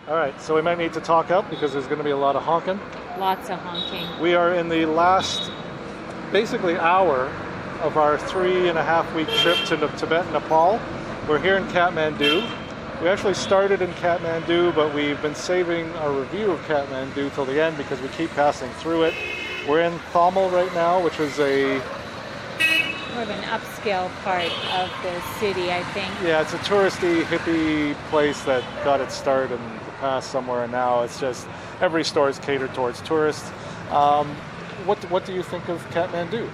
All right, so we might need to talk up because there's going to be a lot of honking. Lots of honking. We are in the last, basically, hour of our 3.5-week trip to Tibet and Nepal. We're here in Kathmandu. We actually started in Kathmandu, but we've been saving our review of Kathmandu till the end because we keep passing through it. We're in Thamel right now, which is more of an upscale part of the city, I think. Yeah, it's a touristy, hippie place that got its start in the past somewhere, and now it's just every store is catered towards tourists. What do you think of Kathmandu?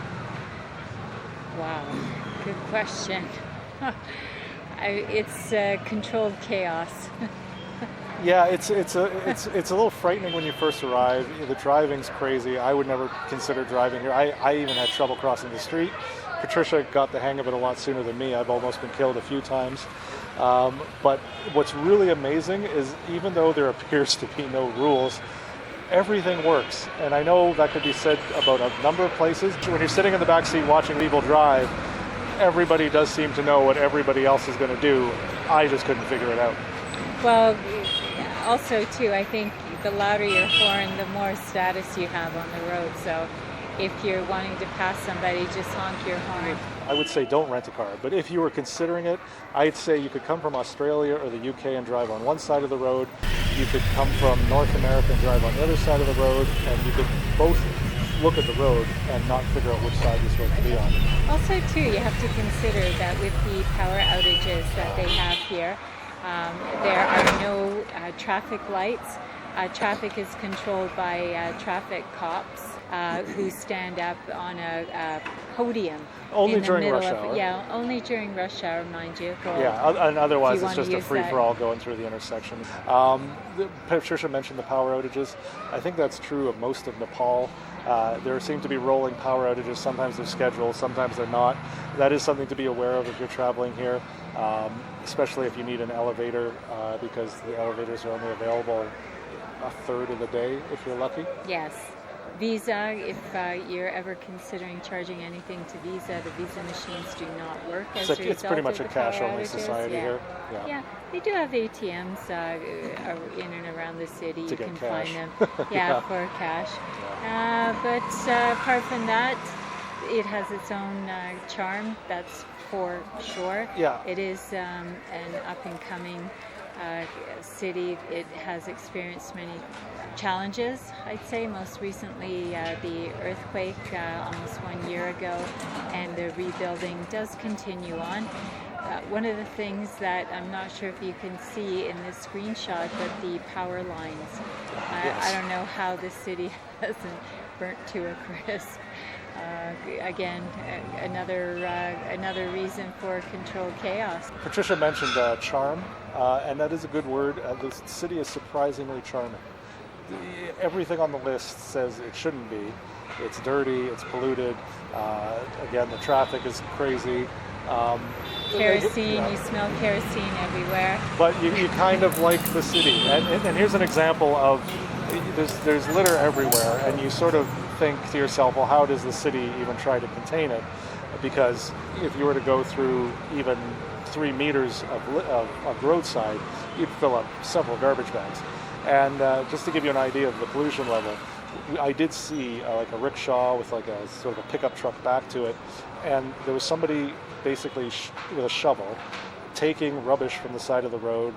Wow, good question. It's controlled chaos. Yeah, it's a little frightening when you first arrive. The driving's crazy. I would never consider driving here. I even had trouble crossing the street. Patricia got the hang of it a lot sooner than me. I've almost been killed a few times. But what's really amazing is even though there appears to be no rules, everything works. And I know that could be said about a number of places. When you're sitting in the back seat watching people drive, everybody does seem to know what everybody else is going to do. I just couldn't figure it out. Well, also too, I think the louder your horn, the more status you have on the road. So if you're wanting to pass somebody, just honk your horn. I would say don't rent a car, but if you were considering it, I'd say you could come from Australia or the UK and drive on one side of the road. You could come from North America and drive on the other side of the road, and you could both look at the road and not figure out which side you're supposed to be on. Also too, you have to consider that with the power outages that they have here, there are no traffic lights. Traffic is controlled by traffic cops who stand up on a podium. Only during rush hour. Yeah, only during rush hour, mind you. Yeah, and otherwise it's just a free-for-all going through the intersection. Patricia mentioned the power outages. I think that's true of most of Nepal. There seem to be rolling power outages. Sometimes they're scheduled, sometimes they're not. That is something to be aware of if you're traveling here, especially if you need an elevator, because the elevators are only available a third of the day if you're lucky. Yes. Visa, if you're ever considering charging anything to Visa, the Visa machines do not work as a result it's pretty much of a the power cash-only outages. society here. Yeah, they do have ATMs in and around the city. To you get can cash. find them, for cash. Yeah. But apart from that, it has its own charm. That's for sure. Yeah. It is an up-and-coming city. It has experienced many challenges, I'd say, most recently the earthquake almost 1 year ago, and the rebuilding does continue on. One of the things that I'm not sure if you can see in this screenshot, but the power lines. Yes. I don't know how the city hasn't burnt to a crisp. Again, another reason for controlled chaos. Patricia mentioned charm, and that is a good word. The city is surprisingly charming. Everything on the list says it shouldn't be. It's dirty, it's polluted. Again, the traffic is crazy. Kerosene, you smell kerosene everywhere. But you kind of like the city. And here's an example of, there's litter everywhere, and you sort of think to yourself, well, how does the city even try to contain it? Because if you were to go through even 3 meters of roadside, you'd fill up several garbage bags. And just to give you an idea of the pollution level, I did see like a rickshaw with like a sort of a pickup truck back to it, and there was somebody basically with a shovel taking rubbish from the side of the road,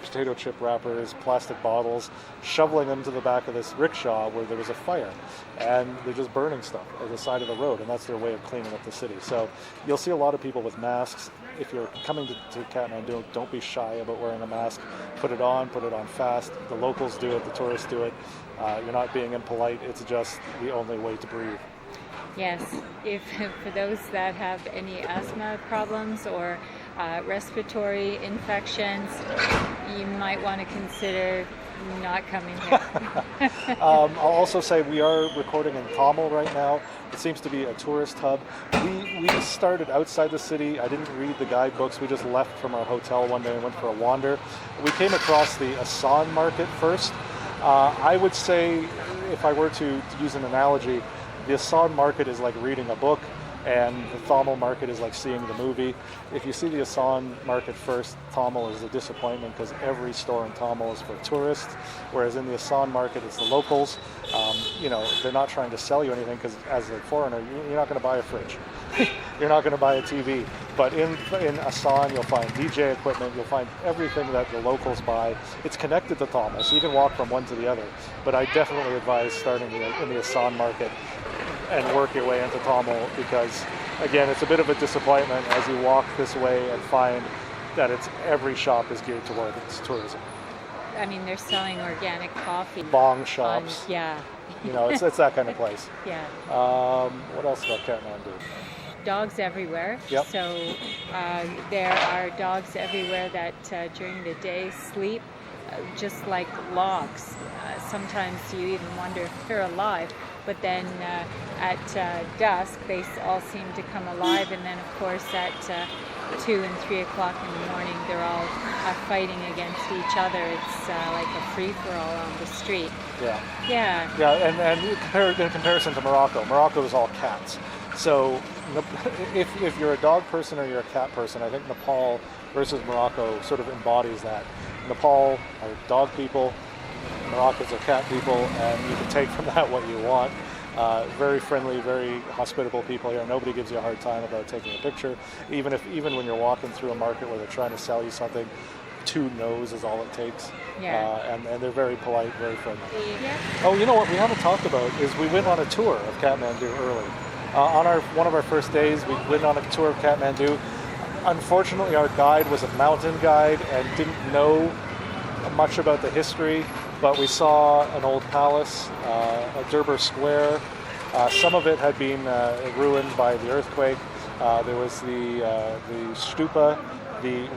potato chip wrappers, plastic bottles, shoveling them to the back of this rickshaw where there was a fire, and they're just burning stuff at the side of the road, and that's their way of cleaning up the city. So you'll see a lot of people with masks. If you're coming to Kathmandu, don't be shy about wearing a mask. Put it on fast. The locals do it, the tourists do it. You're not being impolite, it's just the only way to breathe. Yes, if for those that have any asthma problems or respiratory infections, you might want to consider not coming here. I'll also say we are recording in Thamel right now. It seems to be a tourist hub. We started outside the city. I didn't read the guidebooks. We just left from our hotel one day and went for a wander. We came across the Asan market first. I would say, if I were to use an analogy, the Asan market is like reading a book. and the Tamil market is like seeing the movie. If you see the Assam market first, Tamil is a disappointment because every store in Tamil is for tourists, whereas in the Assam market it's the locals. They're not trying to sell you anything because as a foreigner, you're not going to buy a fridge. You're not going to buy a TV. But in Assam, you'll find DJ equipment, you'll find everything that the locals buy. It's connected to Tamil, so you can walk from one to the other. But I definitely advise starting in the Assam market and work your way into Tamil because, again, it's a bit of a disappointment as you walk this way and find that every shop is geared towards tourism. I mean, they're selling organic coffee. Bong shops. Yeah. It's that kind of place. Yeah. What else about Kathmandu? Dogs everywhere. Yep. So there are dogs everywhere that during the day sleep just like logs. Sometimes you even wonder if they're alive. But then at dusk, they all seem to come alive. And then, of course, at 2 and 3 o'clock in the morning, they're all fighting against each other. It's like a free-for-all on the street. Yeah. Yeah. Yeah, and in comparison to Morocco is all cats. So if you're a dog person or you're a cat person, I think Nepal versus Morocco sort of embodies that. Nepal are dog people, Moroccans are cat people, and you can take from that what you want. Very friendly, very hospitable people here. Nobody gives you a hard time about taking a picture. Even when you're walking through a market where they're trying to sell you something, 2 no's is all it takes. Yeah. And they're very polite, very friendly. Yeah. Oh, you know what we haven't talked about is we went on a tour of Kathmandu early. On one of our first days, we went on a tour of Kathmandu. Unfortunately, our guide was a mountain guide and didn't know much about the history, but we saw an old palace, a Durbar Square. Some of it had been ruined by the earthquake. There was the stupa,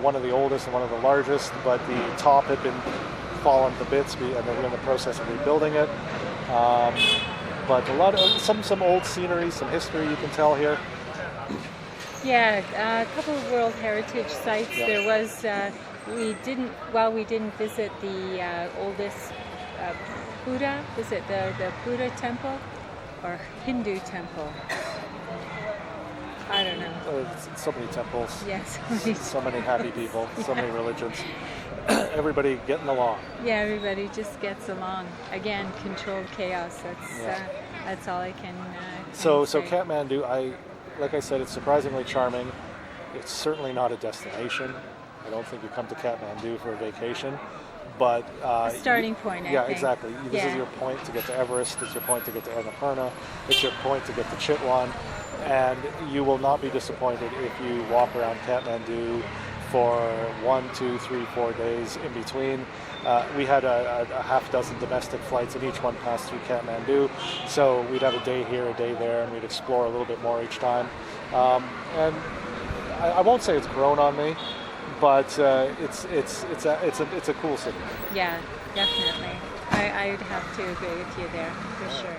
one of the oldest and one of the largest, but the top had been fallen to bits, and they were in the process of rebuilding it. But a lot of some old scenery, some history you can tell here. Yeah, a couple of World Heritage sites. Yeah. There was we didn't visit the oldest Buddha. Is it the Buddha temple or Hindu temple? I don't know. So many temples. Yes. So many happy people. So many religions. Everybody getting along. Yeah, everybody just gets along. Again, controlled chaos. That's all I can. So say. Kathmandu, like I said, it's surprisingly charming. It's certainly not a destination. I don't think you come to Kathmandu for a vacation, but starting point. I think. Exactly. This is your point to get to Everest. It's your point to get to Annapurna. It's your point to get to Chitwan, and you will not be disappointed if you walk around Kathmandu for 1, 2, 3, 4 days in between. We had a half dozen domestic flights, and each one passed through Kathmandu. So we'd have a day here, a day there, and we'd explore a little bit more each time. And I won't say it's grown on me, but it's a cool city. Yeah, definitely. I would have to agree with you there for sure.